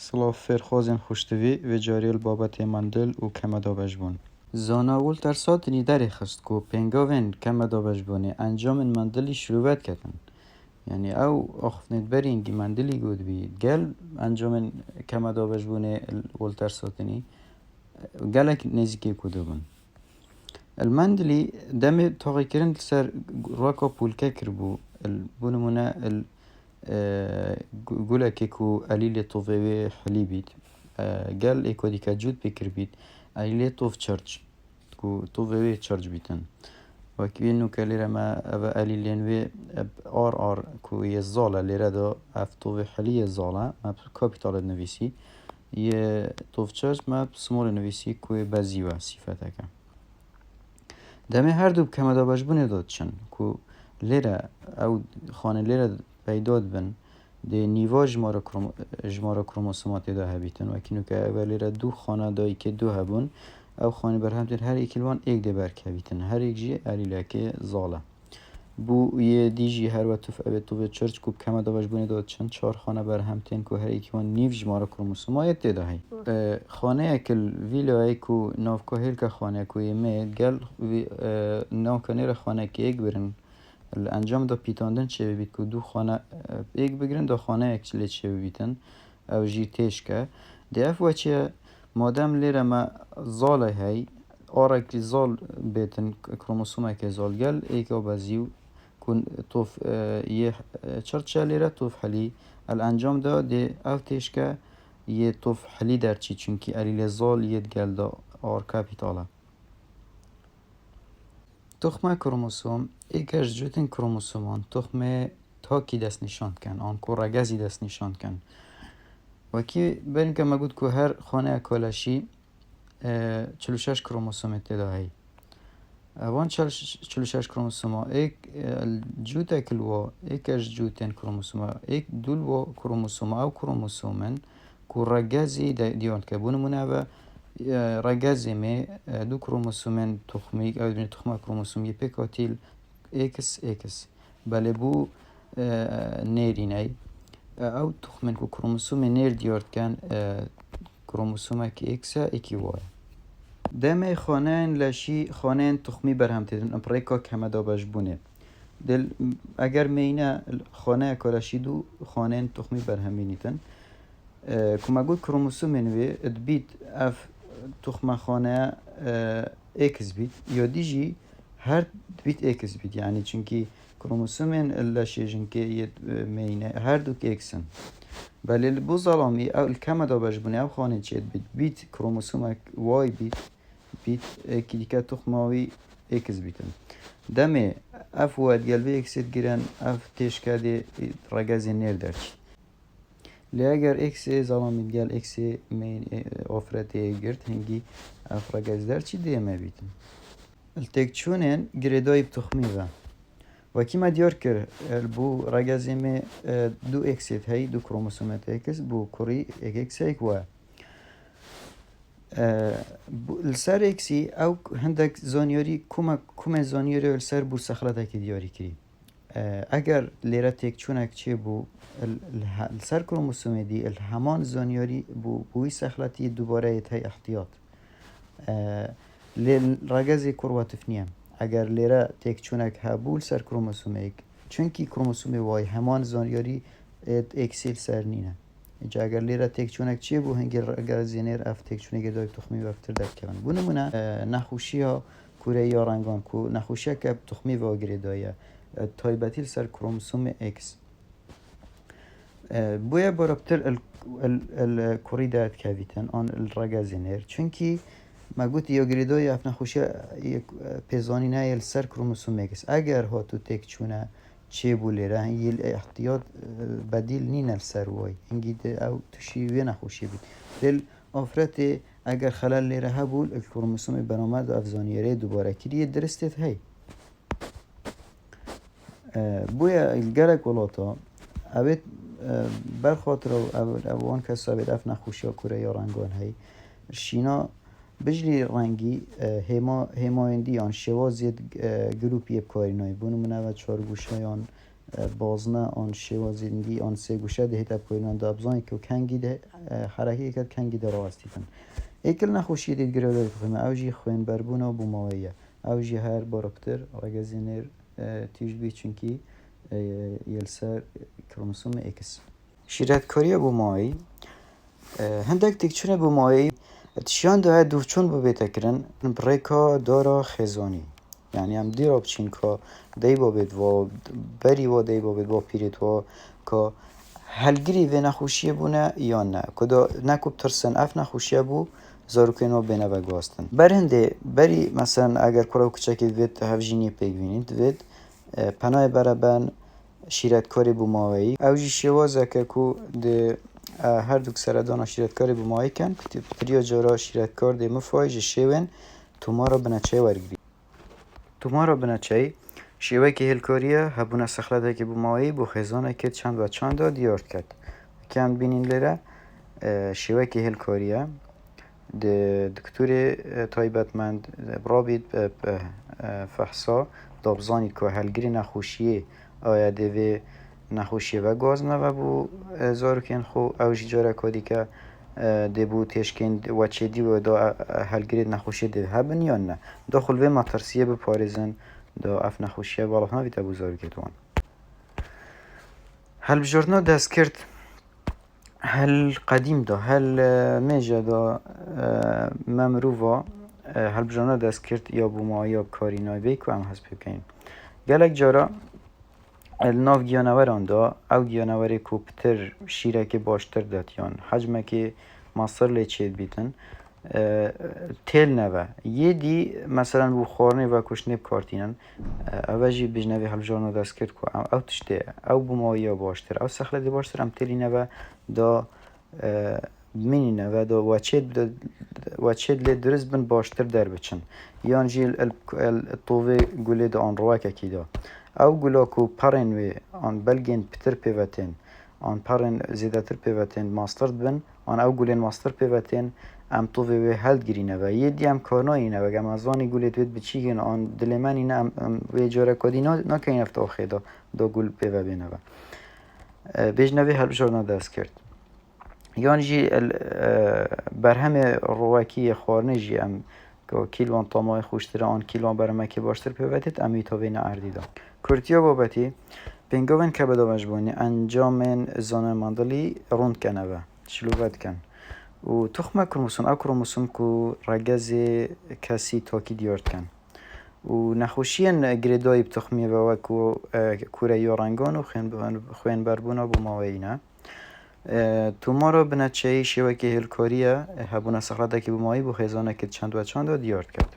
سلاف فرخوازن خوشتوی و جاریل بابت مندل و کم دابش بون. زاناول ترساتنی داری خست کو پنگاون کم دابش بونه انجام مندلی شروعات کردن. یعنی او آخفنید برینگی مندلی گود بید گل انجام کم دابش بونه ول ترساتنی گلک نزیکی کده بون. المندلی دم تاقی کرن سر راکا پولکه کربو بونمونه گوله که کو علیل طوفه حلی بید گل ایکو دیکا جود بکر بید علیل طوف چرچ کو طوفه چرچ بیتن وکی اینو که لیره ما او علیلین وی آر کو یه زاله لیره دا اف طوفه حلی زاله ما کابیتال نویسی یه طوف چرچ ما سمول نویسی کوی بزیوه صفته که دمه هر دو کم دا بجبونه دادشن کو لیره او خانه لیره پیداد بن ده نیوا جماره کروموسومات دا هبیتن و کنو که اولی را دو خانه دایی که دو هبون او خانه برهمتن هر ایکلوان ایک ده برک هبیتن هر ایک جی علیله که زاله بو یه دیجی هر و توف اوه توف چرچ کوب کم دا بجبونه داد چند 4 خانه برهمتن که هر ایکلوان نیو جماره کروموسومات ده هی خانه اکل ویلای کو ناف که هل که خانه که یمید گل ناف که نیر خانه که ایک برن الانجام دا پیتاندن چه ببید که دو خانه ایک بگیرن دا خانه اکچلی چه ببیدن او جی تیش که ده اف وچه مادم لیره ما زاله هی آره که زال بیتن کروموسومه که زال گل ایکا بزیو کن توف یه چرچه لیره توف حلی الانجام دا ده او تیش که یه توف حلی در چی چونکی الیل زال یه گل دا آر کپیتاله تخمه کروموسوم ایکش جوتن کروموسومان تخمه تاکی دست نشان کن آن کو رگزی دست نشان کن وکی بریم که مگود که هر خانه کالشی 46 کروموسوم اتداهی وان 46 کروموسوم ایک جوت اکلوا ایکش جوتن کروموسوم ایک دولوا کروموسوم او کروموسومن کو رگزی دیان که بونمونه و رگزی می دو کروموسومن تخمی او دونه تخمه کروموسومی پیکاتیل ایکس بله بو نیرینی او تخمن کو کروموسوم نیر دیارد کن کروموسومه که ایکسه ایکی وای دمه خانه لشی خانه تخمی برهم تیدن امپریکا کمه دا بجبونه دل اگر مینه خانه کالشی دو خانه تخمی برهم بینیتن کما گود کروموسوم نوی ادبید اف تخمه خانه ایکس بید یا دیجی هر بیت ایکس بید یعنی چونکی کروموسوم لشی جنکی مینه هر دو ایکسن بله بو ظلامی او الکمه دا بجبونه او خانه چید بیت کروموسوم وای بیت که دیگه تخماوی ایکس بیتن دمه اف واد گلوه ایکسید گیرن اف تیش کده رگزی نیر درچ لی اگر ایکس ظلامی گل ایکس مین آفرته گرد هنگی اف رگز درچی دیمه بیتن التکچونن گریدای بتخمی و کی ما دیار کرد بو رگزی می دو ایکسید هی دو کروموسومت ایکس بو کوری ایکس ایک و السر ایکسی او هندک زانیاری کوم زانیاری السر بو سخلته که دیاری کری اگر لیره تک چونک چه بو السر کروموسوم دی الهمان زانیاری بوی سخلتی دوباره تی احتیاط لیل رگزی کرواتف نیم اگر لیره تک چونک هبول سر کروموسوم ایک چونکی کروموسوم وای همان زانیاری ایکسیل سر نینه اگر لیره تک چونک چیه بو هنگی اگر زینیر اف تک چونک دای تخمی وفتر در کردن بونمونه نخوشی ها کوره یا رنگان کو نخوشی که تخمی واگیری دایه تایبتیل سر کروموسوم ایکس بویا برابطر الکوری دایت کویتن آن الرگا زینیر چونکی مگوت یا گریدای اف نخوشی پیزانی نه سر کروموسوم ایکس اگر ها تو تک چونه چه بولیره هنگی احتیاط بدیل نین السر وای هنگی او تشیوی نخوشی بید دل آفرت اگر خلال لیره هبول کروموسوم برآمد و افزانیره دوباره کریه درستت هی بویا الگرک ولاتا اوید برخاطر اوان کسا بید اف نخوشی ها کوره یا رنگان هی شینا بجلی رنگی همایندی آن شوازید گروپی بکاری نای بونو منو 4 گوشه آن بازنه آن شوازندی آن سه گوشه ده تا پویلان دابزانی که کنگی ده حرکتی کرد کنگی ده راستیتن ایکل نخوشی دید گرده بخویم اوجی خوین بربونا بوماویه اوجی هر بارکتر رگزینر تیج بی چونکی یلسر کروموسوم اکس شیرت کاری بومایی هندک تکچونه بومایی تشیان ده دوچون بو بیتکرن بریکا دارا خزانی یعنی هم دیرا بچین که دی با بید و بری و دی با بید و پیرید و که هلگری و نخوشیه بونه یا نه که نکوب ترسن اف نخوشیه بو زاروکین و بینه و گاستن برهنده بری مثلا اگر کرا و کچکید وید هفجینی پیگوینید وید پناه برابن شیرتکاری بومایی اوجی شوازه که ده هر دوک سردان شیرتکاری بومایی کن پتریا جارا شیرتکار ده مفایج شوین تومارا بنچه ورگری تومارا بنچه شیوه که هلکاریه هبونه سخلده که بومایی بو خزانه که چند و چند دیارد کرد که هم بینین لیره شیوه که هلکاریه ده دکتور تایبتمند برابید فحصا دابزانید که هلگری نخوشیه آیا دوی نخوشیه و گاز نوه بو زارکین خو اوجی جاره کدی که ده بو تشکین و چیدی و دا هلگری نخوشیه ده هبن یا نه داخل وی مطرسیه بپارزن دا اف نخوشیه والا ها ویتا بو زارکتوان هل بجورنا دست کرد هل قدیم دا هل میجا دا ممروفا هل بجورنا دست کرد یا بو ما یا بکاری نایبی که هم هست بکنیم گلک جارا الناف گیانوران دا او گیانوری که پتر شیره که باشتر داتیان حجمه که مصر لیچید بیتن تیل نوه یه دی مثلا بو خورنه و کشنه بکارتینن اوجی بجنوی حل جارنا دست کرد که او تشته او بو مایی باشتر او سخله دی باشتر هم تیلی نوه دا منی نوه دا وچید لی درست بن باشتر در بچن یان جی الطووه گوله دا آن رواکه کی دا او گولا کو پرین و آن بلگین پتر پیوتین آن پرین زیادتر پیوتین ماسترد بن آن او گولین ماستر پیوتین ام طووه و هلد گرینه و یه دی ام کارنایی نه و گم ازوانی گولیت وید بچیگن آن دلمانی نه ام وی جاره کدی نه که این افت آخه دا گول پیوه بینه و بجنوی هل جارنا دست کرد یان جی برهم رواکی خورنه جی ام که کیلوان تامای خوشتره آن کیلوان برمکی باشتر پیوتید امی تا بین اردی دا کرتیا بابتی بینگاون که بدا مجبونی انجام زانه مندلی روند کنه و شلوبت کن و تخمه کروموسوم او کروموسوم که رگز کسی تاکی دیارد کن و نخوشین گریدای بتخمیه و کوره یارنگان و خوین بربونا بو ماوینه تومارا بنچه شیوه که هلکاریه هبونه سخلاده که بو مایی بو خیزانه که چند و چند دیارد کرد